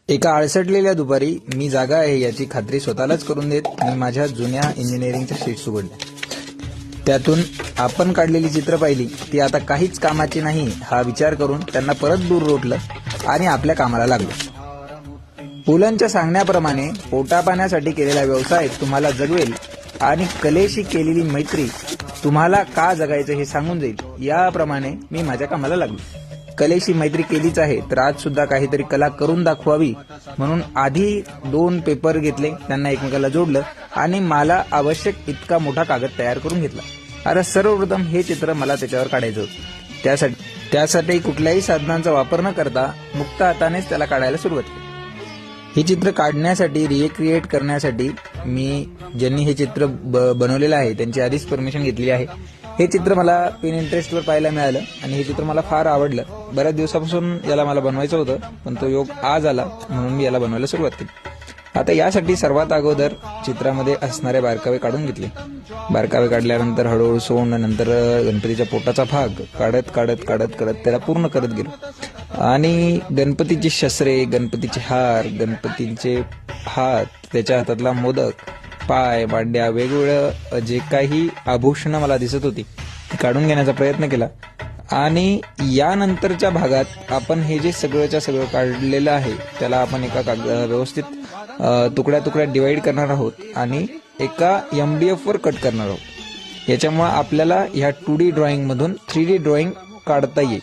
एका आळसटलेल्या दुपारी मी जागा आहे याची खात्री स्वतःलाच करून देत मी माझ्या जुन्या इंजिनिअरिंगच्या शीट्स उघडल्या. त्यातून आपण काढलेली चित्र पाहिली. ती आता काहीच कामाची नाही हा विचार करून त्यांना परत दूर रोटलं आणि आपल्या कामाला लागलो. पुलंच्या सांगण्याप्रमाणे पोटापाण्यासाठी केलेला व्यवसाय तुम्हाला जगवेल आणि कलेशी केलेली मैत्री तुम्हाला का जगायचं हे सांगून जाईल. याप्रमाणे मी माझ्या कामाला लागलो. कलेशी मैत्री केलीच आहे तर आज सुद्धा काहीतरी कला करून दाखवावी म्हणून आधी 2 पेपर घेतले, त्यांना एकमेकाला जोडलं आणि मला आवश्यक इतका मोठा कागद तयार करून घेतला. आता सर्वप्रथम हे चित्र मला त्याच्यावर काढायचं होतं. त्यासाठी कुठल्याही साधनांचा वापर न करता मुक्त हातानेच त्याला काढायला सुरुवात केली. हे चित्र काढण्यासाठी रिक्रिएट करण्यासाठी मी ज्यांनी हे चित्र बनवलेलं आहे त्यांची आधीच परमिशन घेतलेली आहे. हे चित्र मला पिनिंटरेस्टवर पाहायला मिळालं आणि हे चित्र मला फार आवडलं. बऱ्याच दिवसापासून याला मला बनवायचं होतं पण तो योग आज आला म्हणून मी याला बनवायला सुरुवात केली. आता यासाठी सर्वात अगोदर चित्रामध्ये असणारे बारकावे काढून घेतले. बारकावे काढल्यानंतर हळूहळू सोंड, नंतर गणपतीच्या पोटाचा भाग काढत काढत काढत काढत त्याला पूर्ण करत गेलो आणि गणपतीची शस्त्रे, गणपतीचे हार, गणपतीचे हात, त्याच्या हातातला मोदक, पाय, मांड्या, वेगवेगळं जे काही आभूषणं मला दिसत होती ती काढून घेण्याचा प्रयत्न केला. आणि यानंतरच्या भागात आपण हे जे सगळंच्या सगळं काढलेलं आहे त्याला आपण एका व्यवस्थित तुकड्या तुकड्या डिवाइड करणार आहोत आणि एका MDF वर कट करणार आहोत. याच्यामुळे आपल्याला ह्या 2D ड्रॉइंग मधून 3D ड्रॉइंग काढता येईल.